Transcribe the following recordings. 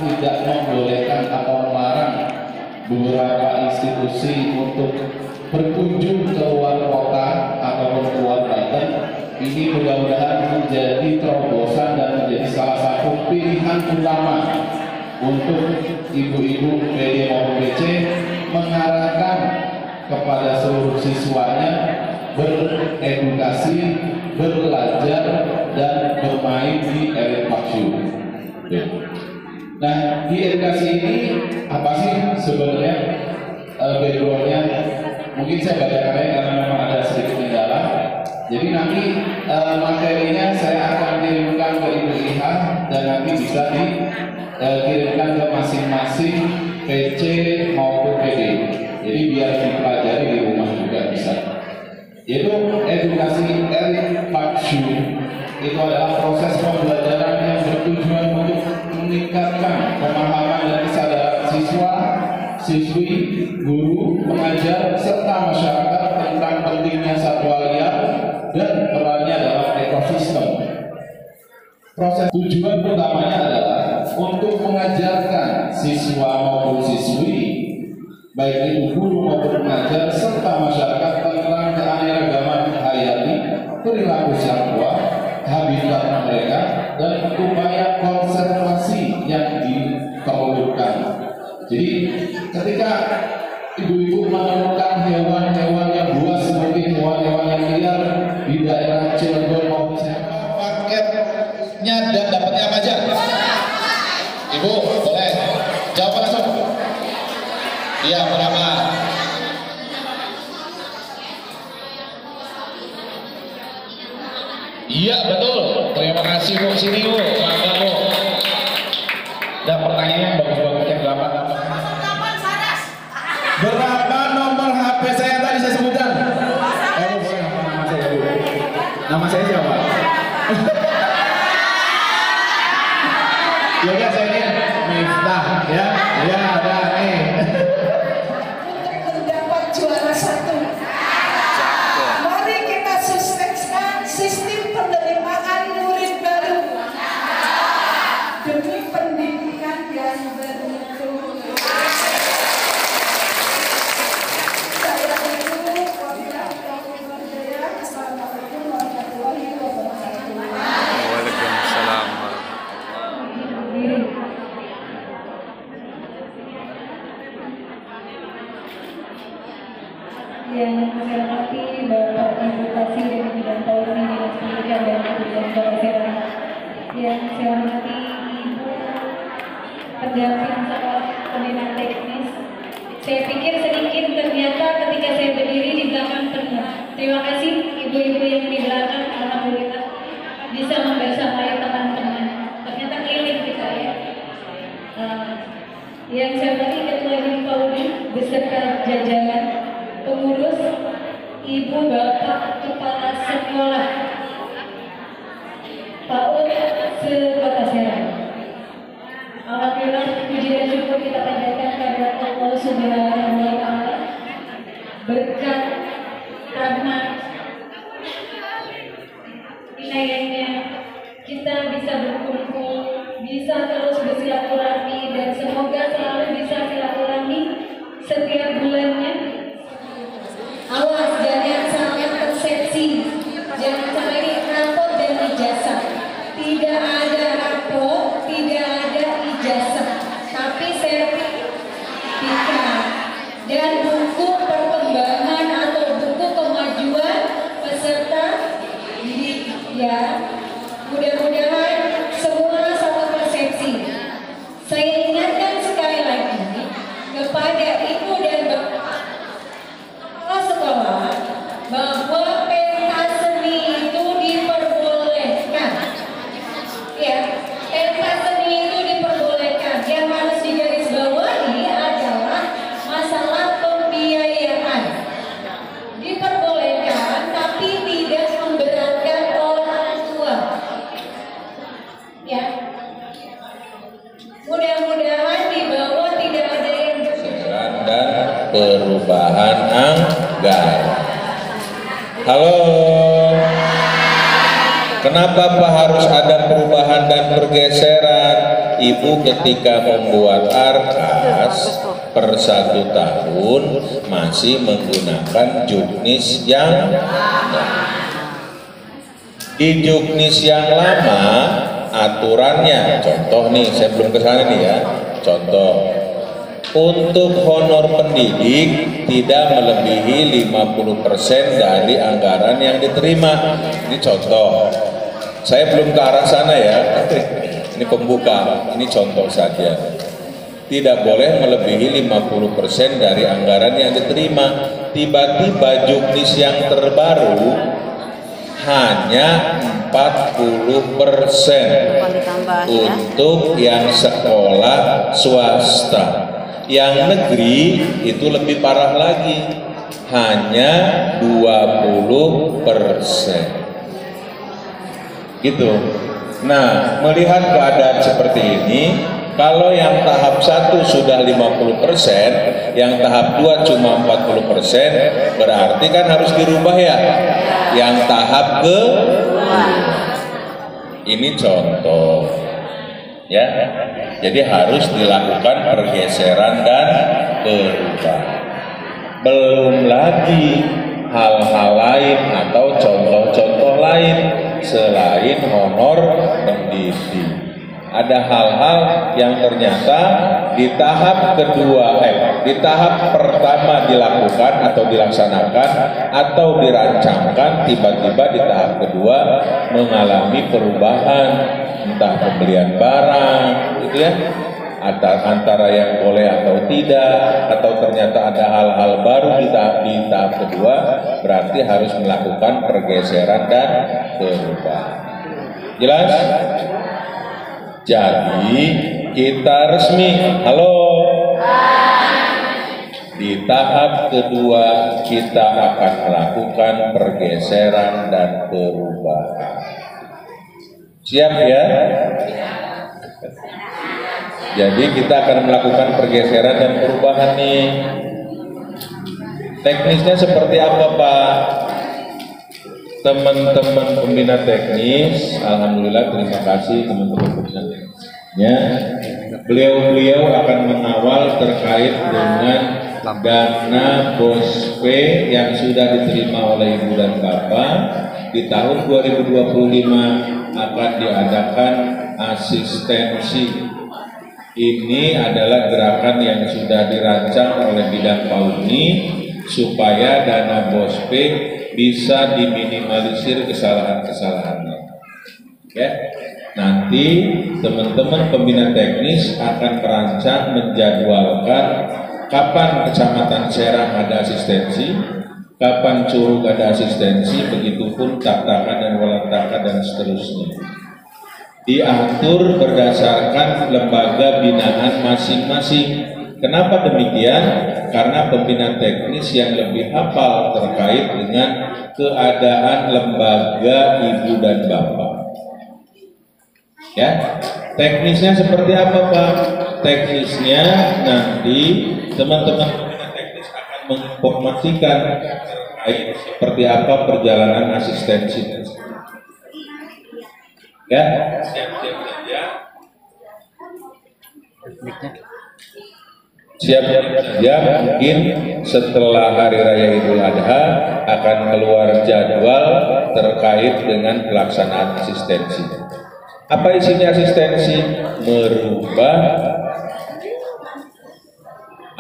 tidak membolehkan atau melarang beberapa institusi untuk berkunjung ke luar kota ataupun keluar Banten. Ini mudah-mudahan menjadi terobosan dan menjadi salah satu pilihan utama untuk ibu-ibu PD maupun PC mengarahkan kepada seluruh siswanya beredukasi, belajar, dan bermain di Elit Pakshu. Nah, di edukasi ini apa sih sebenarnya backgroundnya? Mungkin saya bacakan aja karena memang ada sedikit kendala. Jadi nanti materinya saya akan kirimkan ke Ibu Iha dan nanti bisa dikirimkan ke masing-masing PC maupun PD. Jadi biar dipelajari di rumah juga bisa. Yaitu edukasi Elit Pakshu itu adalah proses pembelajaran yang bertujuan untuk meningkatkan pemahaman dan kesadaran siswa, siswi, guru, pengajar, serta masyarakat tentang pentingnya satwa liar dan perannya dalam ekosistem. Proses tujuan utamanya adalah untuk mengajarkan siswa maupun siswi, baik itu guru maupun pengajar, serta masyarakat tentang keanekaragaman hayati, perilaku satwa, habitat mereka, dan upaya konservasi yang diperlukan. Jadi ketika ibu-ibu menemukan hewan-hewan yang buas seperti hewan-hewan yang liar di daerah Cilegon maupun paketnya dan dapatnya apa aja? Ibu boleh jawab langsung. Iya, berapa? Iya, betul. Terima kasih Bu, sini Bu, bangga Bu. Dan pertanyaannya bagus-bagus yang berapa? Berapa nomor HP saya tadi saya sebutkan? Boleh nama saya Bu. Nama saya siapa? Ya udah saya ini Miftah ya. Ya ada nih. Mendapat juara 1. Mari kita sukseskan sistem penerimaan murid baru demi pendidikan yang bermutu. Saya itu Assalamualaikum warahmatullahi wabarakatuh. Waalaikumsalam. Yang saya hormati Bapak Ibu Kasih dari Bidang Polisi Dinas Pendidikan dan Kebudayaan Kesehatan. Yang saya hormati Ibu pendamping sekolah pembinaan teknis. Saya pikir sedikit, ternyata ketika saya berdiri di belakang penuh. Terima kasih ibu-ibu yang di belakang, alhamdulillah bisa membersamai teman-teman. Ternyata keliling kita ya. Yang saya hormati Ketua Himpunan beserta jajaran, pengurus, ibu bapak kepala sekolah PAUD se-Kota Serang. Alhamdulillah puji dan syukur kita panjatkan kepada Allah Subhanahu wa Ta'ala berkat rahmat inayahnya kita bisa berkumpul, bisa terus bersilaturahmi, dan semoga selalu bisa silaturahmi setiap bulannya. Awas, jangan sampai persepsi, jangan sampai rapot dan ijazah. Tidak ada rapot, tidak ada ijazah, tapi sertifikat dan buku perkembangan atau buku kemajuan peserta didik. Ya, mudah-mudahan semua satu persepsi. Saya ingatkan sekali lagi kepada ibu dan bapak sekolah bahwa pentas seni itu diperbolehkan. Ya, pentas seni itu diperbolehkan. Yang harus digarisbawahi adalah masalah pembiayaan. Diperbolehkan, tapi tidak memberatkan orang tua. Ya, mudah-mudahan di bawah tidak ada yang Dan perubahan anggaran. Halo, kenapa Pak harus ada perubahan dan pergeseran? Ibu ketika membuat arkas per 1 tahun masih menggunakan juknis yang di juknis yang lama aturannya, contoh nih, saya belum kesana nih ya, contoh untuk honor pendidik tidak melebihi 50% dari anggaran yang diterima. Ini contoh, saya belum ke arah sana ya, ini pembuka, ini contoh saja. Tidak boleh melebihi 50% dari anggaran yang diterima. Tiba-tiba juknis yang terbaru hanya 40% untuk yang sekolah swasta. Yang negeri itu lebih parah lagi, hanya 20%. Gitu. Nah, melihat keadaan seperti ini, kalau yang tahap 1 sudah 50%, yang tahap 2 cuma 40%, berarti kan harus dirubah ya. Yang tahap ini contoh. Ya, jadi harus dilakukan pergeseran dan perubahan. Belum lagi hal-hal lain atau contoh-contoh lain selain honor pendidik. Ada hal-hal yang ternyata di tahap kedua, di tahap pertama dilakukan atau dilaksanakan atau dirancangkan, tiba-tiba di tahap kedua mengalami perubahan, entah pembelian barang, gitu ya, antara yang boleh atau tidak, atau ternyata ada hal-hal baru di tahap kedua, berarti harus melakukan pergeseran dan perubahan. Jelas? Jadi kita resmi, halo. Di tahap kedua kita akan melakukan pergeseran dan perubahan. Siap ya? Jadi kita akan melakukan pergeseran dan perubahan nih. Teknisnya seperti apa Pak? Teman-teman pembina teknis, alhamdulillah terima kasih teman-teman pembina teknisnya. Beliau-beliau akan mengawal terkait dengan dana BOSP yang sudah diterima oleh Ibu dan Bapak. Di tahun 2025 akan diadakan asistensi. Ini adalah gerakan yang sudah dirancang oleh bidang PAUNI supaya dana BOSP bisa diminimalisir kesalahan-kesalahannya. Ya, nanti teman-teman pembina teknis akan merancang menjadwalkan kapan Kecamatan Serang ada asistensi, kapan Curug ada asistensi, begitupun Taktakan dan Walantaka dan seterusnya. Diatur berdasarkan lembaga binaan masing-masing. Kenapa demikian? Karena pembina teknis yang lebih hafal terkait dengan keadaan lembaga ibu dan bapak. Ya, teknisnya seperti apa Pak? Teknisnya nanti teman-teman pembina teknis akan menginformasikan terkait seperti apa perjalanan asistensi. Ya, siap-siap saja. Siap-siap saja, mungkin setelah Hari Raya Idul Adha akan keluar jadwal terkait dengan pelaksanaan asistensi. Apa isinya asistensi? Merubah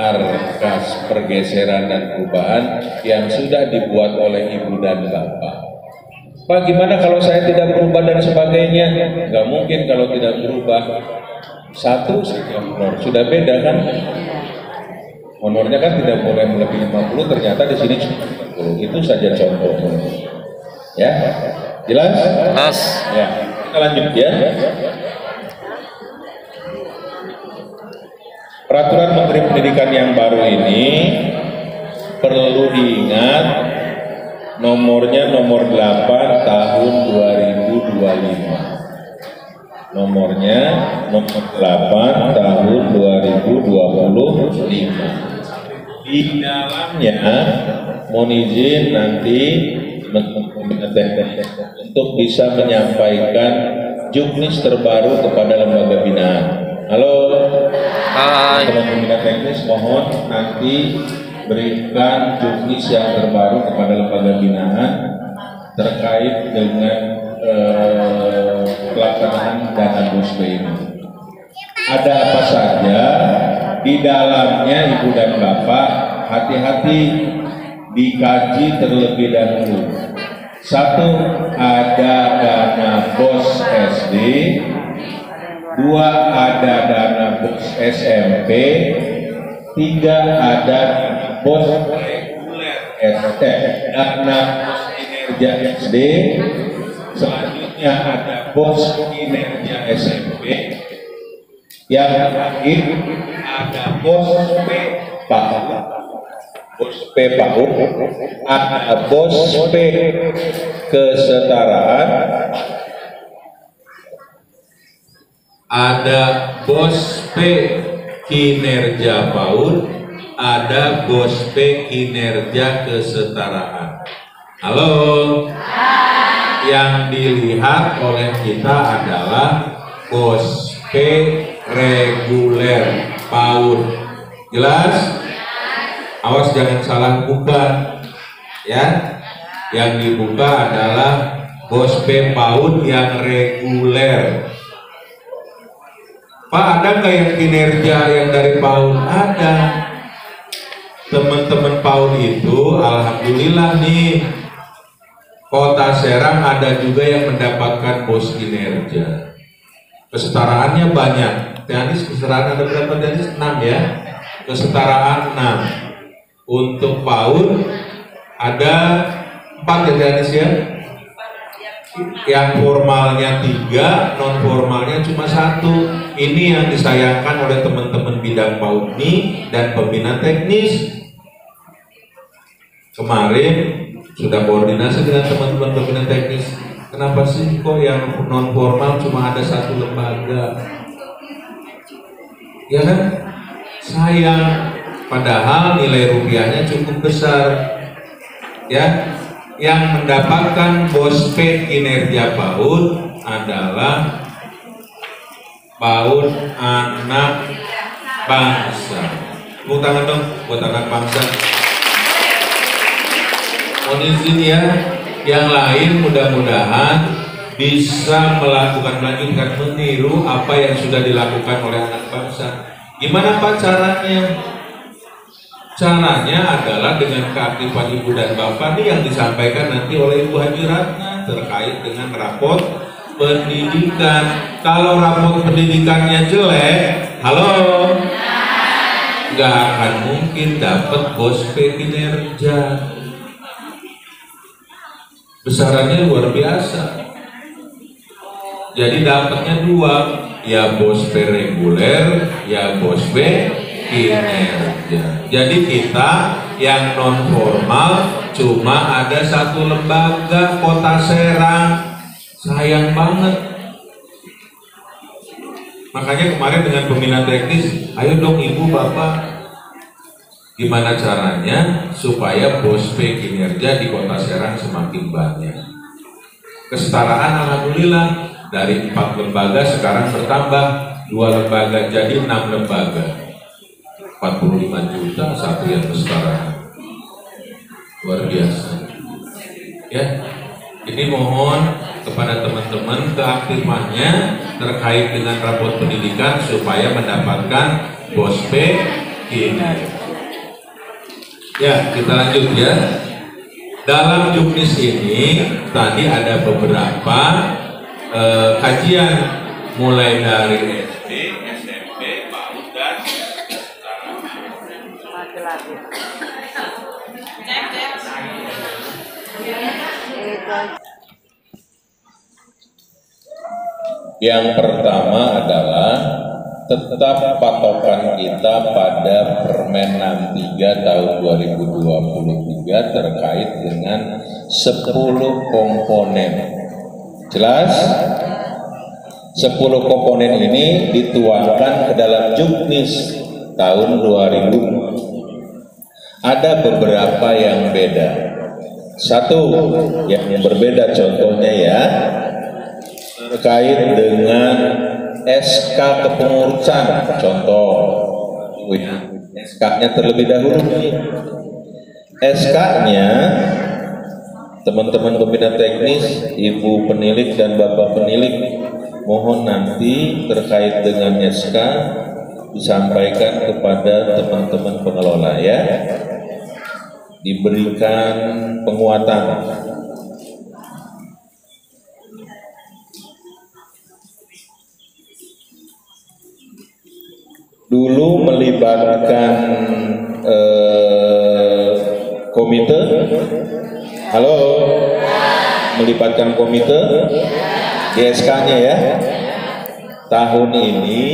arkas pergeseran dan perubahan yang sudah dibuat oleh Ibu dan Bapak. Pak, gimana kalau saya tidak berubah dan sebagainya? Nggak mungkin kalau tidak berubah. Satu honor sudah beda kan? Honornya kan tidak boleh melebihi 50, ternyata di sini 40. Itu saja contoh. Ya, jelas? Jelas. Ya, kita lanjut ya. Peraturan Menteri Pendidikan yang baru ini perlu diingat, nomornya nomor 8 tahun 2025. Nomornya nomor 8 tahun 2025. Di dalamnya mohon izin nanti untuk bisa menyampaikan juknis terbaru kepada lembaga binaan. Halo. Hai. Teman-teman bidang teknis, mohon nanti berikan juknis yang terbaru kepada lembaga binaan terkait dengan pelaksanaan dana BOSP ini. Ada apa saja di dalamnya, Ibu dan Bapak, hati-hati dikaji terlebih dahulu. Satu, ada dana BOS SD. Dua, ada dana BOS SMP. Tiga, ada BOS ST, dana BOS kinerja SD. Selanjutnya ada BOS kinerja SMP. Yang terakhir ada BOS P PAUD. BOS P PAUD, ada BOS P kesetaraan, ada BOS P kinerja PAUD, ada BOS P kinerja kesetaraan. Halo. Yang dilihat oleh kita adalah BOS P reguler PAUD. Jelas? Awas jangan salah buka. Ya. Yang dibuka adalah BOS P PAUD yang reguler. Pak, ada nggak yang kinerja yang dari PAUD? Ada. Teman-teman PAUD itu alhamdulillah nih, Kota Serang ada juga yang mendapatkan BOS kinerja. Kesetaraannya banyak. Teknis kesetaraan ada berapa teknis? 6 ya. Kesetaraan 6. Untuk PAUD ada 4 ya teknis ya. Yang formalnya 3, non formalnya cuma 1. Ini yang disayangkan oleh teman-teman bidang PAUD ini dan pembina teknis. Kemarin sudah koordinasi dengan teman-teman pembina teknis. Kenapa sih kok yang non formal cuma ada 1 lembaga? Ya kan? Sayang. Padahal nilai rupiahnya cukup besar. Ya. Yang mendapatkan BOS P kinerja PAUD adalah PAUD anak bangsa. Tepuk tangan dong buat anak bangsa. Mohon izin ya, yang lain mudah-mudahan bisa melanjutkan meniru apa yang sudah dilakukan oleh anak bangsa. Gimana Pak caranya? Caranya adalah dengan keaktifan Ibu dan Bapak ini yang disampaikan nanti oleh Ibu Haji Ratna terkait dengan raport pendidikan. Kalau raport pendidikannya jelek, halo, nggak akan mungkin dapat BOS P kinerja. Besarannya luar biasa. Jadi dapatnya 2, ya BOS P reguler, ya BOS P kinerja. Jadi kita yang non formal cuma ada 1 lembaga, Kota Serang. Sayang banget. Makanya kemarin dengan pembina teknis, ayo dong Ibu Bapak, gimana caranya supaya BOS P kinerja di Kota Serang semakin banyak. Kesetaraan alhamdulillah dari 4 lembaga sekarang bertambah 2 lembaga jadi 6 lembaga. 45 juta 1 yang kesetaraan. Luar biasa. Ya. Ini mohon kepada teman-teman keaktifannya terkait dengan raport pendidikan supaya mendapatkan BOS P kinerja. Ya, kita lanjut ya. Dalam juknis ini tadi ada beberapa kajian mulai dari SD, SMP, PAUD dan yang pertama adalah tetap patokan kita pada Permen 63 tahun 2023 terkait dengan 10 komponen. Jelas? 10 komponen ini dituangkan ke dalam juknis tahun 2000. Ada beberapa yang beda. Satu yang berbeda contohnya ya, terkait dengan SK kepengurusan, contoh, SK-nya terlebih dahulu. SK-nya, teman-teman pembina teknis, ibu penilik dan bapak penilik, mohon nanti terkait dengan SK disampaikan kepada teman-teman pengelola ya, diberikan penguatan. Dulu melibatkan komite, halo, melibatkan komite di SK-nya ya. Tahun ini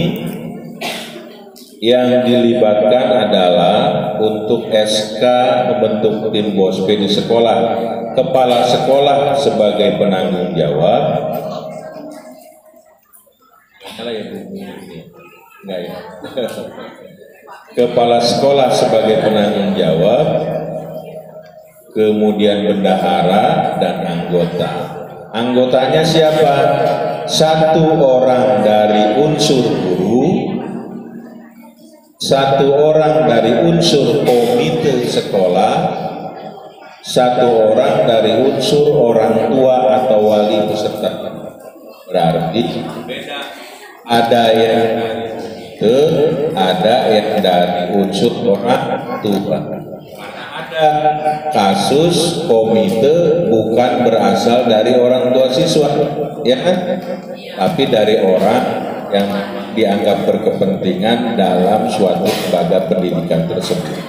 yang dilibatkan adalah untuk SK membentuk tim BOSP di sekolah, kepala sekolah sebagai penanggung jawab. Enggak ya. Kepala sekolah sebagai penanggung jawab, kemudian bendahara dan anggota. Anggotanya siapa? Satu orang dari unsur guru, satu orang dari unsur komite sekolah, satu orang dari unsur orang tua atau wali peserta. Berarti ada yang ada yang dari unsur orang tua. Ada kasus komite bukan berasal dari orang tua siswa, ya kan? Tapi dari orang yang dianggap berkepentingan dalam suatu lembaga pendidikan tersebut.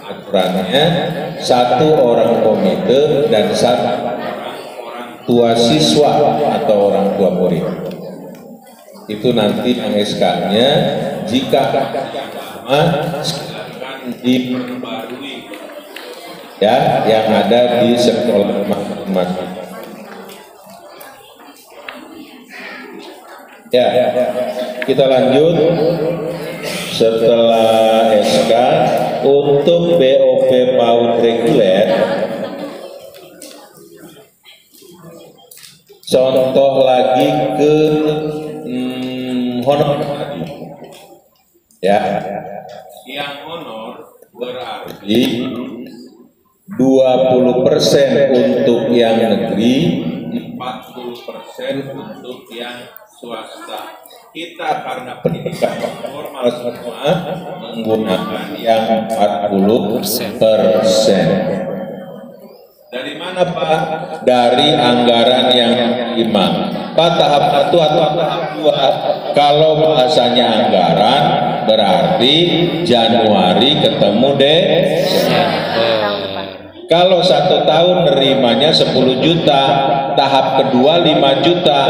Aturannya satu orang komite dan satu orang tua siswa atau orang tua murid. Itu nanti yang SK-nya jika silakan diperbarui ya, yang ada di sekolah masing-masing. Ya, kita lanjut. Setelah SK untuk BOP PAUD reguler, contoh lagi ke honor ya, yang honor berarti 20% untuk yang negeri, 40% untuk yang swasta. Kita karena pendidikan formal semua menggunakan yang 40%. Dari mana Pak? Dari anggaran yang 5. Pak, tahap 1 atau tahap 2? Kalau bahasanya anggaran berarti Januari ketemu Desember. Kalau 1 tahun nerimanya 10 juta, tahap kedua 5 juta,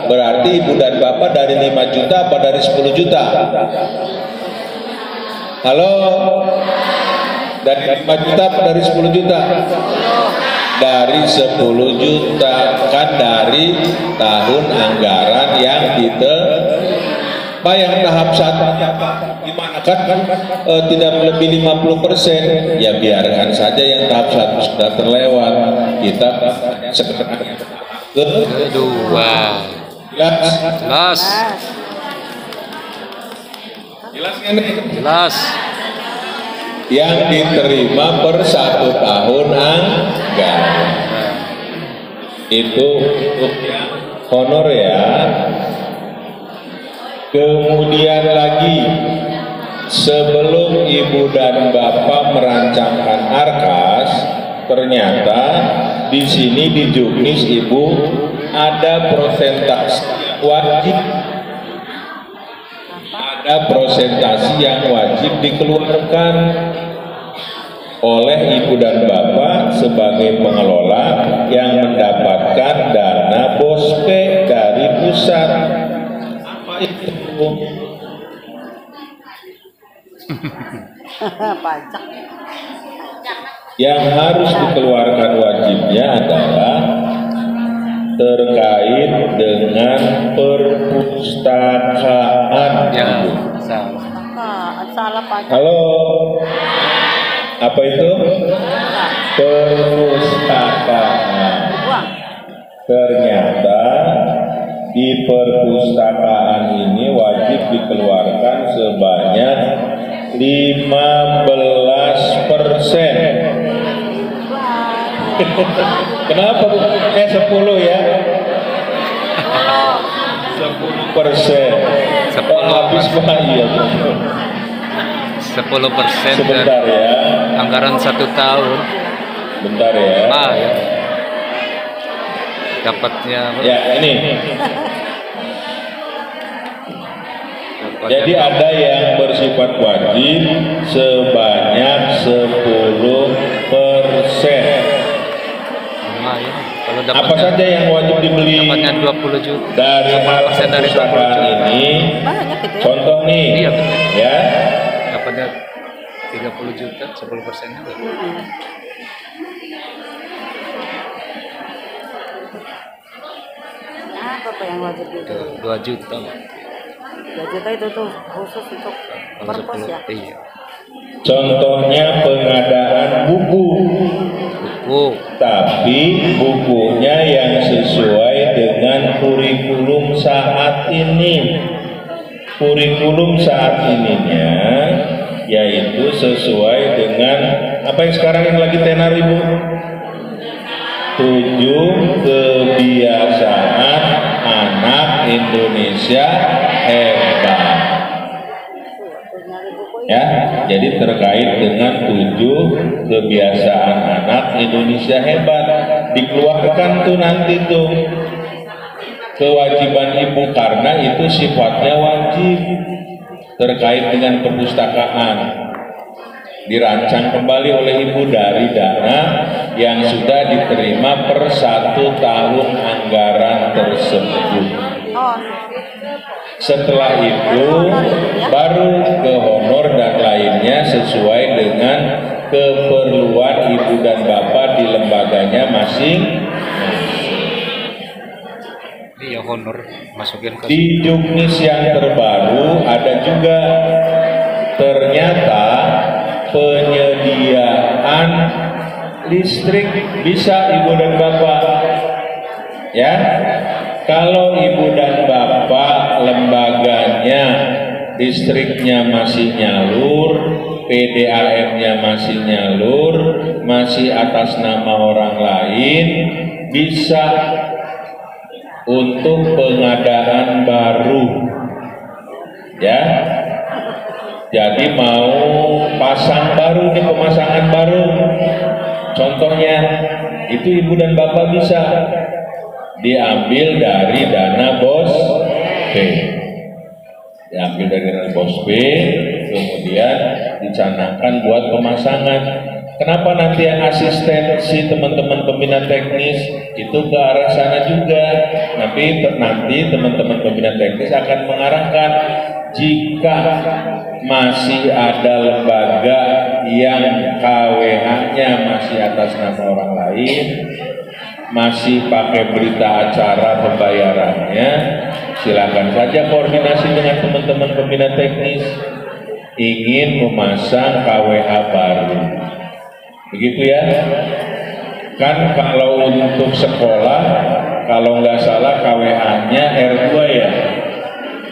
berarti ibu dan bapak dari 5 juta apa dari 10 juta? Halo? Dari 5 juta apa dari 10 juta? Dari 10 juta, kan dari tahun anggaran yang Pak, yang tahap 1 gimana kan tidak lebih 50%, ya biarkan saja yang tahap 1 sudah terlewat, kita sekedar kedua. Jelas kan? Jelas. Yang diterima per 1 tahun anggaran itu untuk honor ya. Kemudian lagi, sebelum ibu dan bapak merancangkan ARKAS, ternyata di sini di Juknis ibu ada prosentase wajib, ada prosentasi yang wajib dikeluarkan oleh ibu dan bapak sebagai pengelola yang mendapatkan dana BOSP dari pusat. Apa itu? Pajak. Yang harus dikeluarkan wajibnya adalah terkait dengan perpustakaan. Ya, Salah pajak. Halo, apa itu? Perpustakaan. Ternyata di perpustakaan ini wajib dikeluarkan sebanyak 15%. Kenapa Bu? 10 ya? 10%. Habis bahaya. 10% Sebentar ya. anggaran 1 tahun. Bentar ya. Ya. Dapatnya Ya ini. Jadi ada yang bersifat wajib sebanyak 10%. lumayan. Kalau Apa dapatnya saja yang wajib dibeli dapatnya 20 juta. dari 10% dari 20 perpustakaan juta. ini? Banyak itu ya. Contoh nih, Iya, betul. ya. Dapatnya 30 juta, 10%-nya. Apa yang wajib itu? 2 juta. 2 juta itu tuh khusus untuk perpus ya. Iya. Contohnya pengadaan buku, tapi bukunya yang sesuai dengan kurikulum saat ini. Kurikulum saat ininya yaitu sesuai dengan apa yang sekarang yang lagi tenar Ibu? 7 kebiasaan anak Indonesia hebat. Ya, jadi terkait dengan 7 kebiasaan anak Indonesia hebat dikeluarkan tuh nanti tuh kewajiban ibu karena itu sifatnya wajib terkait dengan perpustakaan, dirancang kembali oleh ibu dari dana yang sudah diterima per 1 tahun anggaran tersebut. Setelah itu baru ke honor dan lainnya sesuai dengan keperluan ibu dan bapak di lembaganya masing. Iya, honor masukin ke Di Juknis yang terbaru ada juga ternyata penyediaan listrik bisa ibu dan bapak. Ya, kalau ibu dan bapak lembaganya listriknya masih nyalur, PDAM-nya masih nyalur, masih atas nama orang lain, bisa untuk pengadaan baru. Ya. Jadi mau pasang baru nih, pemasangan baru. Contohnya itu ibu dan bapak bisa diambil dari dana bos B. Diambil dari dana bos B, kemudian dicanangkan buat pemasangan. Kenapa nanti yang asistensi teman-teman pembina teknis itu ke arah sana juga? Nanti teman-teman pembina teknis akan mengarahkan jika masih ada lembaga yang KWH-nya masih atas nama orang lain, masih pakai berita acara pembayarannya, silakan saja koordinasi dengan teman-teman pembina teknis ingin memasang KWH baru. Begitu ya. Kan kalau untuk sekolah, kalau nggak salah KWH-nya R2 ya.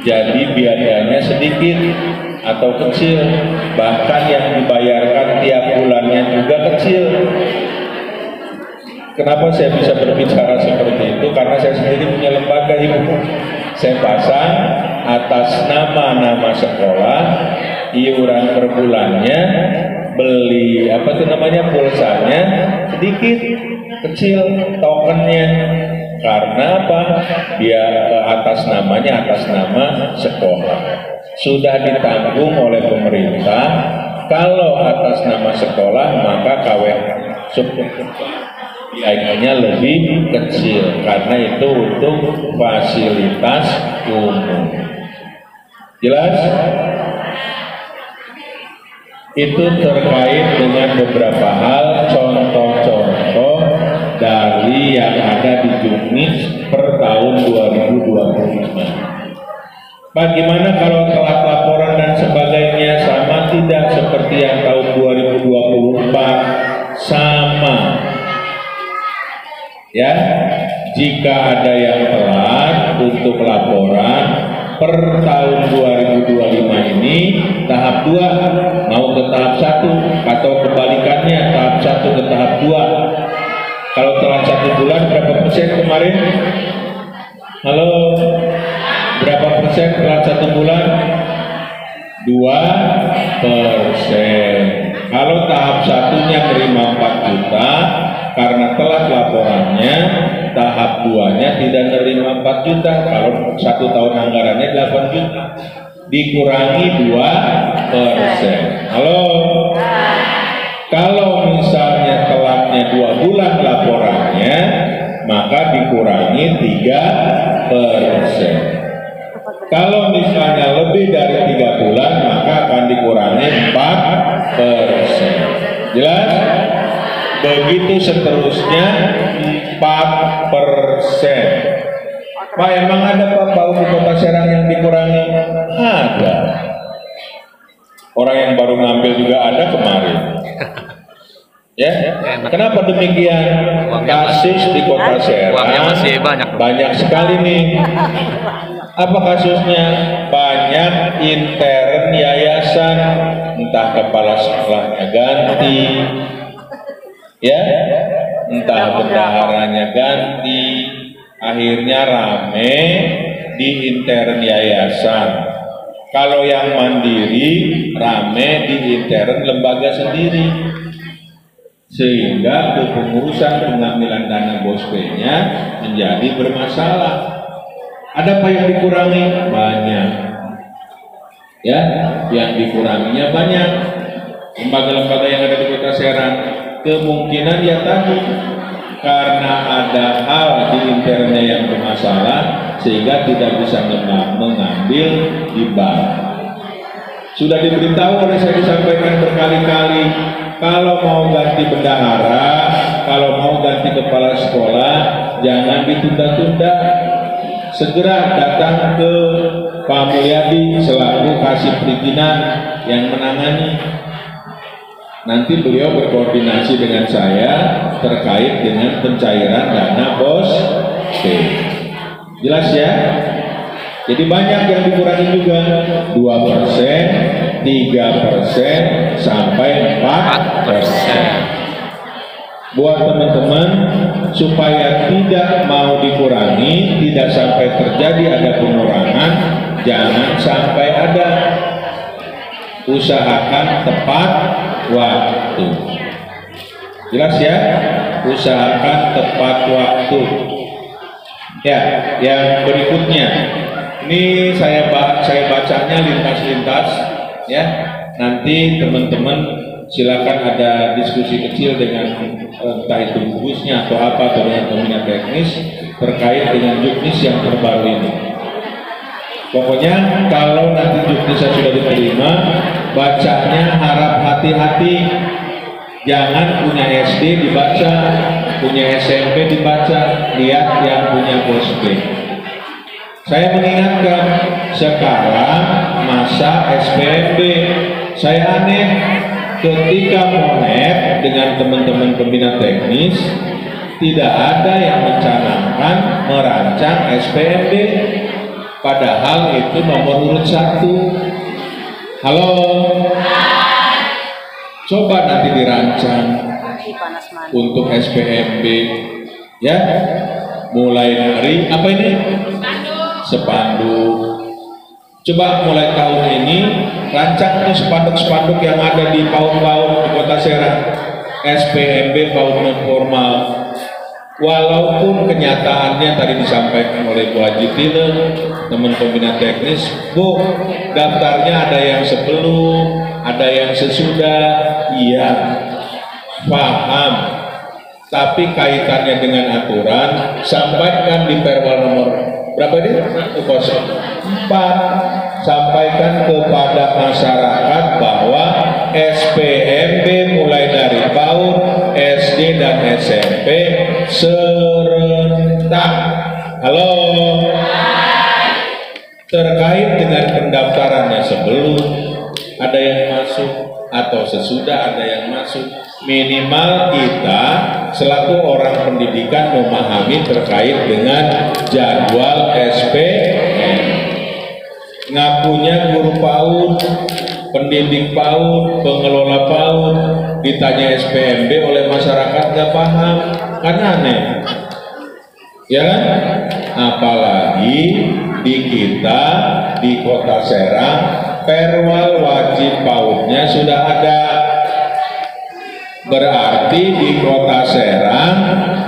Jadi biayanya sedikit atau kecil, bahkan yang dibayarkan tiap bulannya juga kecil. Kenapa saya bisa berbicara seperti itu? Karena saya sendiri punya lembaga ibu. Saya pasang atas nama sekolah, iuran per bulannya, beli apa tuh namanya pulsanya sedikit kecil, tokennya. Karena apa? Dia atas nama sekolah. Sudah ditanggung oleh pemerintah. Kalau atas nama sekolah maka KWH biayanya lebih kecil karena itu untuk fasilitas umum. Jelas? Itu terkait dengan beberapa hal, contoh-contoh dari yang ada di Juknis per tahun 2025. Bagaimana kalau telat laporan dan sebagainya? Sama tidak seperti yang tahun 2024? Sama. Ya, jika ada yang telat untuk laporan per tahun 2025 ini tahap 2 mau ke tahap 1 atau kebalikannya tahap 1 ke tahap 2. Kalau telat 1 bulan berapa persen kemarin? Halo, berapa persen telat 1 bulan? 2%. Kalau tahap 1-nya terima 4 juta karena telat laporannya, tahap 2-nya tidak menerima 4 juta. Kalau 1 tahun anggarannya 8 juta, dikurangi 2%. Halo. Kalau misalnya telatnya 2 bulan laporannya, maka dikurangi 3%. Kalau misalnya lebih dari 3 bulan, maka akan dikurangi 4%. Jelas? Begitu seterusnya 4%. Pak, emang ada Pak PAUD di Kota Serang yang dikurangi? Ada. Orang yang baru ngambil juga ada kemarin. Ya, kenapa demikian? Kasus di Kota Serang Uangnya masih banyak sekali nih. Apa kasusnya? Banyak intern yayasan, entah kepala sekolahnya ganti, ya, entah bendaharanya ganti, akhirnya rame di intern yayasan. Kalau yang mandiri, rame di intern lembaga sendiri. Sehingga kepengurusan pengambilan dana BOSP-nya menjadi bermasalah. Ada apa yang dikurangi? Banyak. Ya, yang dikuranginya banyak. Lembaga-lembaga yang ada di Kota Serang kemungkinan ya tadi karena ada hal di internnya yang bermasalah sehingga tidak bisa mengambil di bank. Sudah diberitahu oleh saya, disampaikan berkali-kali, kalau mau ganti bendahara, kalau mau ganti kepala sekolah, jangan ditunda-tunda. Segera datang ke Pak Mulyadi selaku kasih perizinan yang menangani. Nanti beliau berkoordinasi dengan saya terkait dengan pencairan dana BOSP. Jelas ya? Jadi banyak yang dikurangi juga, 2%, 3%, sampai 4%. Buat teman-teman, supaya tidak mau dikurangi, tidak sampai terjadi ada pengurangan, jangan sampai ada. Usahakan tepat waktu. Jelas ya? Usahakan tepat waktu. Ya, yang berikutnya. Ini saya bacanya lintas-lintas, ya. Nanti teman-teman silakan ada diskusi kecil dengan entah itu bugusnya atau apa, atau dengan pembina teknis terkait dengan juknis yang terbaru ini. Pokoknya kalau nanti juknisnya sudah diterima, bacanya harap hati-hati. Jangan punya SD dibaca, punya SMP dibaca, lihat yang punya BOSP. Saya mengingatkan, sekarang masa SPMB. Saya aneh ketika Monet dengan teman-teman pembina teknis tidak ada yang mencanangkan merancang SPMB, padahal itu nomor urut 1. Halo, coba nanti dirancang untuk SPMB, ya, mulai dari apa ini? Spanduk. Coba mulai tahun ini rancang nih spanduk-spanduk yang ada di PAUD-PAUD di Kota Serang, SPMB PAUD non formal. Walaupun kenyataannya tadi disampaikan oleh Bu Haji Tine, teman pembina teknis, Bu, daftarnya ada yang sebelum, ada yang sesudah. Iya, paham. Tapi kaitannya dengan aturan, sampaikan di perwal nomor berapa ini? 104. Sampaikan kepada masyarakat bahwa SPMB mulai dari PAUD, SD dan SMP serentak. Halo. Terkait dengan pendaftarannya sebelum, ada yang masuk, atau sesudah ada yang masuk. Minimal kita selaku orang pendidikan memahami terkait dengan jadwal SPM. Ngakunya guru PAUD, pendidik PAUD, pengelola PAUD, ditanya SPMB oleh masyarakat nggak paham, kan aneh. Ya kan? Apalagi di kita, di Kota Serang, perwal wajib PAUD-nya sudah ada. Berarti di Kota Serang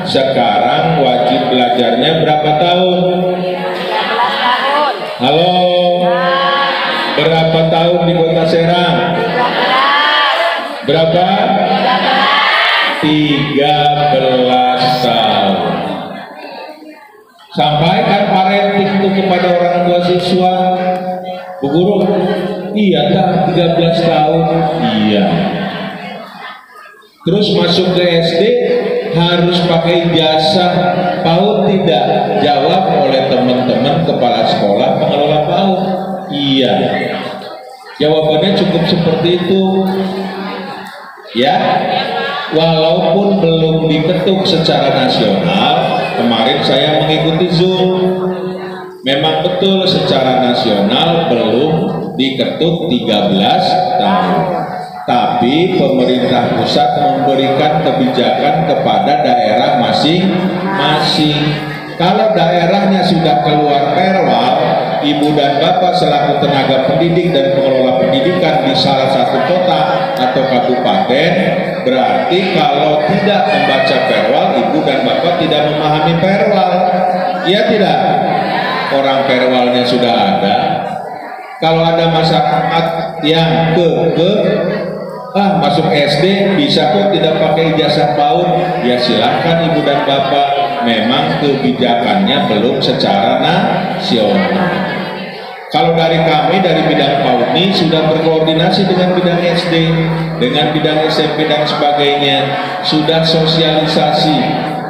sekarang wajib belajarnya berapa tahun? 13 tahun. Halo? Berapa tahun di Kota Serang? 13. Berapa? 13 tahun. Sampaikan parenting itu kepada orang tua siswa. Bu Guru, iya tak 13 tahun? Iya. Terus masuk ke SD harus pakai ijazah PAUD tidak? Jawab oleh teman-teman kepala sekolah pengelola PAUD. Iya. Jawabannya cukup seperti itu. Ya. Walaupun belum diketuk secara nasional, kemarin saya mengikuti Zoom. Memang betul secara nasional belum diketuk 13 tahun. Tapi pemerintah pusat memberikan kebijakan kepada daerah masing-masing. Kalau daerahnya sudah keluar perwal, ibu dan bapak selaku tenaga pendidik dan pengelola pendidikan di salah satu kota atau kabupaten, berarti kalau tidak membaca perwal, ibu dan bapak tidak memahami perwal. Iya tidak? Orang perwalnya sudah ada. Kalau ada masyarakat yang masuk SD bisa kok tidak pakai ijazah PAUD, ya silahkan ibu dan bapak. Memang kebijakannya belum secara nasional. Kalau dari kami dari bidang PAUD ini sudah berkoordinasi dengan bidang SD, dengan bidang SMP dan sebagainya, sudah sosialisasi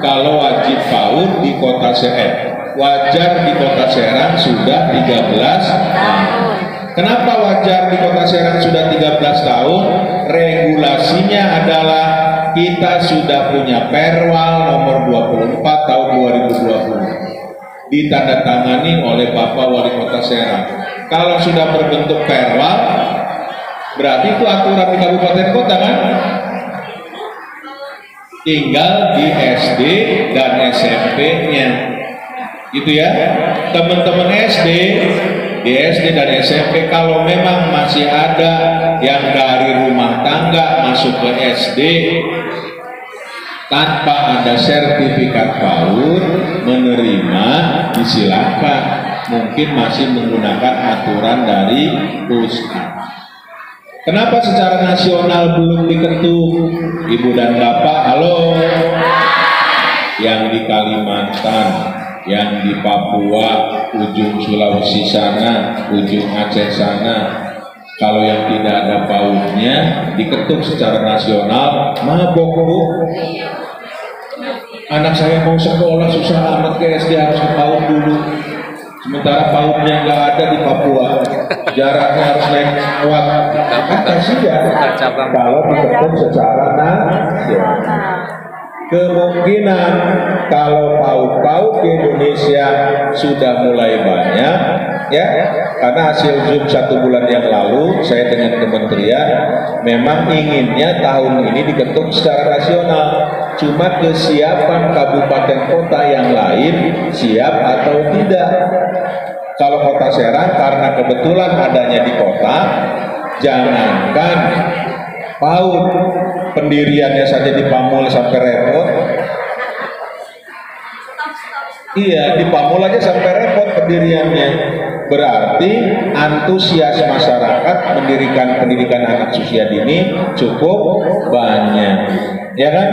kalau wajib PAUD di Kota Serang, wajar di Kota Serang sudah 13 tahun. Kenapa wajar di Kota Serang sudah 13 tahun? Regulasinya adalah kita sudah punya perwal nomor 24 tahun 2020 ditandatangani oleh Bapak Wali Kota Serang. Kalau sudah berbentuk perwal, berarti itu aturan di kabupaten kota kan? Tinggal di SD dan SMP-nya. Gitu ya. Teman-teman SD, di SD dan SMP kalau memang masih ada yang dari rumah tangga masuk ke SD tanpa ada sertifikat PAUD menerima, disilakan. Mungkin masih menggunakan aturan dari pusat. Kenapa secara nasional belum diketuk? Ibu dan bapak, halo? Yang di Kalimantan, yang di Papua, ujung Sulawesi sana, ujung Aceh sana, kalau yang tidak ada PAUD-nya diketuk secara nasional, mabok bu. Anak saya mau sekolah susah amat ke SD harus ke PAUD dulu. Sementara PAUD-nya nggak ada di Papua, jaraknya harus naik pesawat. Kan kasihan kalau diketuk secara nasional. Kemungkinan kalau PAUD di Indonesia sudah mulai banyak, ya, karena hasil Zoom 1 bulan yang lalu saya dengan kementerian memang inginnya tahun ini diketuk secara nasional. Cuma kesiapan kabupaten kota yang lain siap atau tidak. Kalau Kota Serang karena kebetulan adanya di kota, jangankan PAUD, pendiriannya saja di Pamul sampai repot. Iya, di Pamul aja sampai repot pendiriannya. Berarti antusias masyarakat mendirikan pendidikan anak usia dini cukup banyak, ya kan?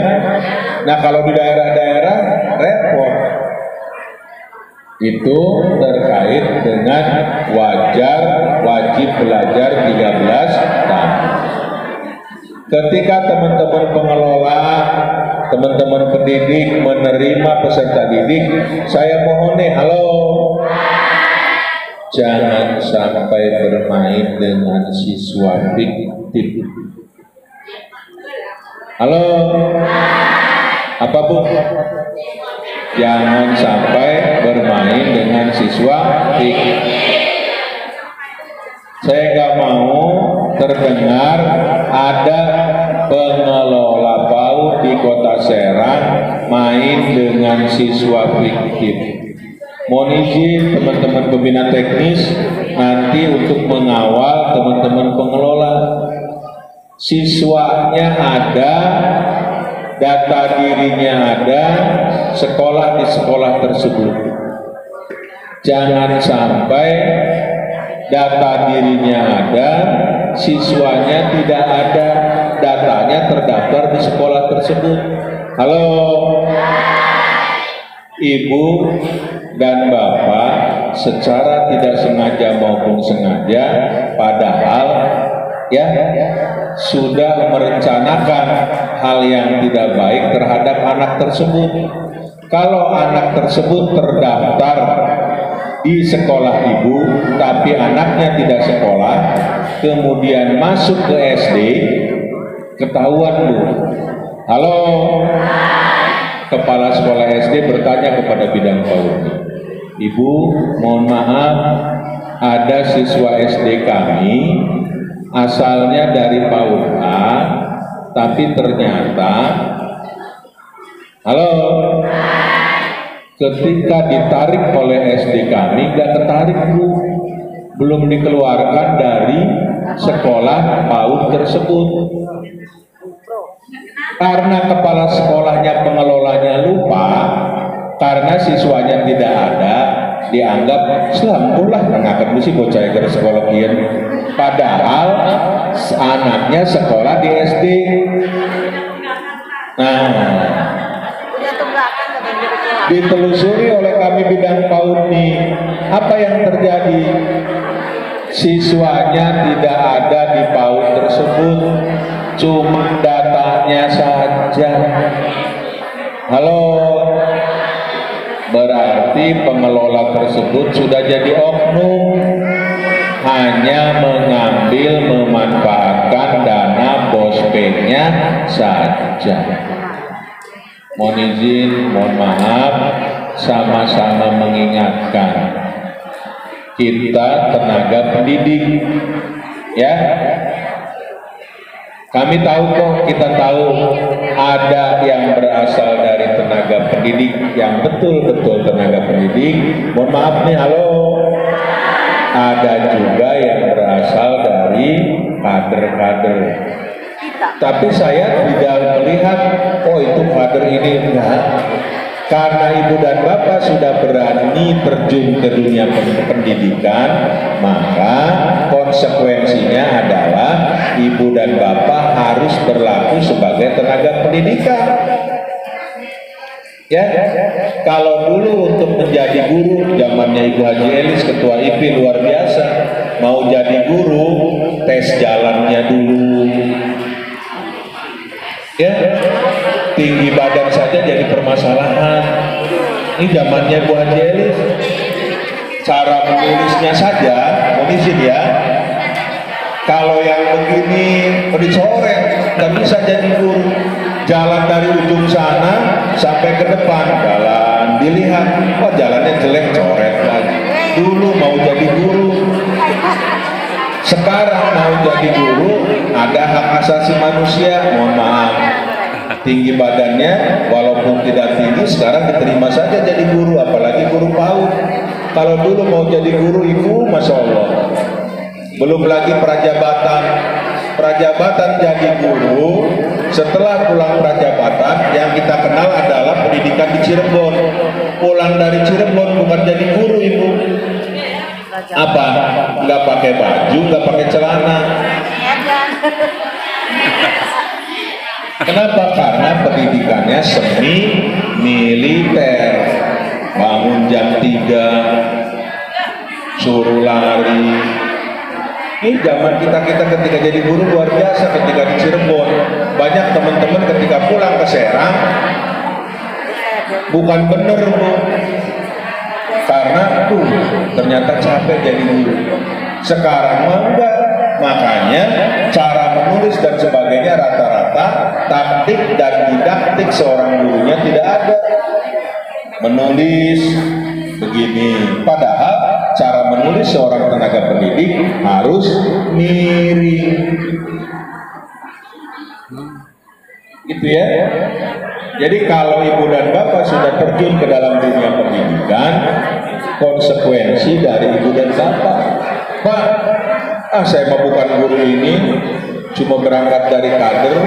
Nah kalau di daerah-daerah repot. Itu terkait dengan wajib belajar 13 tahun. Ketika teman-teman pengelola, teman-teman pendidik menerima peserta didik, saya mohon nih, halo, jangan sampai bermain dengan siswa fiktif. Halo? Apa Bu? Jangan sampai bermain dengan siswa PIK. Saya nggak mau terdengar ada pengelola PAUD di Kota Serang main dengan siswa fiktif. Mohon izin teman-teman pembina teknis nanti untuk mengawal teman-teman pengelola. Siswanya ada, data dirinya ada, sekolah di sekolah tersebut. Jangan sampai data dirinya ada, siswanya tidak ada, datanya terdaftar di sekolah tersebut. Halo, Ibu dan Bapak secara tidak sengaja maupun sengaja, padahal ya sudah merencanakan hal yang tidak baik terhadap anak tersebut. Kalau anak tersebut terdaftar di sekolah ibu, tapi anaknya tidak sekolah, kemudian masuk ke SD, ketahuan Bu. Halo, kepala sekolah SD bertanya kepada bidang PAUD, Ibu, mohon maaf, ada siswa SD kami asalnya dari PAUD A, tapi ternyata, halo, ketika ditarik oleh SD kami, gak ketarik Bu, belum dikeluarkan dari sekolah PAUD tersebut. Karena kepala sekolahnya, pengelolanya lupa, karena siswanya tidak ada, dianggap selampulah mengaku si bocah ke sekolah kian. Padahal anaknya sekolah di SD. Nah, ditelusuri oleh kami bidang PAUD nih, apa yang terjadi? Siswanya tidak ada di PAUD tersebut, cuma datanya saja. Halo, berarti pengelola tersebut sudah jadi oknum, hanya mengambil memanfaatkan dana bospengnya saja. Mohon izin, mohon maaf, sama-sama mengingatkan kita tenaga pendidik, ya. Kami tahu kok, kita tahu ada yang berasal dari tenaga pendidik yang betul-betul tenaga pendidik. Mohon maaf nih, halo. Ada juga yang berasal dari kader-kader. Tapi saya tidak melihat, oh itu kader ini, enggak. Karena Ibu dan Bapak sudah berani terjun ke dunia pendidikan, maka konsekuensinya adalah Ibu dan Bapak harus berlaku sebagai tenaga pendidikan. Ya, kalau dulu untuk menjadi guru, zamannya Ibu Haji Elis, Ketua IP luar biasa, mau jadi guru, tes jalannya dulu. Ya, tinggi badan saja jadi permasalahan. Ini zamannya Bu Haji Elis. Cara menulisnya saja, mohon izin ya. Kalau yang begini dicoret, nggak bisa jadi guru. Jalan dari ujung sana sampai ke depan, jalan dilihat, wah jalannya jelek, coret lagi. Dulu mau jadi guru, sekarang mau jadi guru, ada hak asasi manusia, mohon maaf. Tinggi badannya, walaupun tidak tinggi, sekarang diterima saja jadi guru, apalagi guru PAUD. Kalau dulu mau jadi guru Ibu, Masya Allah. Belum lagi prajabatan. Prajabatan jadi guru, setelah pulang prajabatan, yang kita kenal adalah pendidikan di Cirebon. Pulang dari Cirebon bukan jadi guru Ibu. Apa? Nggak pakai baju, nggak pakai celana. Kenapa? Karena pendidikannya semi militer, bangun jam 3, suruh lari. Ini zaman kita ketika jadi guru luar biasa. Ketika di Cirebon, banyak teman-teman ketika pulang ke Serang, bukan bener Bu, karena tuh ternyata capek jadi guru. Sekarang mah enggak, makanya cara menulis dan sebagainya rata-rata karena taktik dan didaktik seorang gurunya tidak ada. Menulis begini, padahal cara menulis seorang tenaga pendidik harus miring. Gitu ya. Jadi kalau ibu dan bapak sudah terjun ke dalam dunia pendidikan, konsekuensi dari ibu dan bapak, Pak, saya mau bukan guru ini, cuma berangkat dari kader,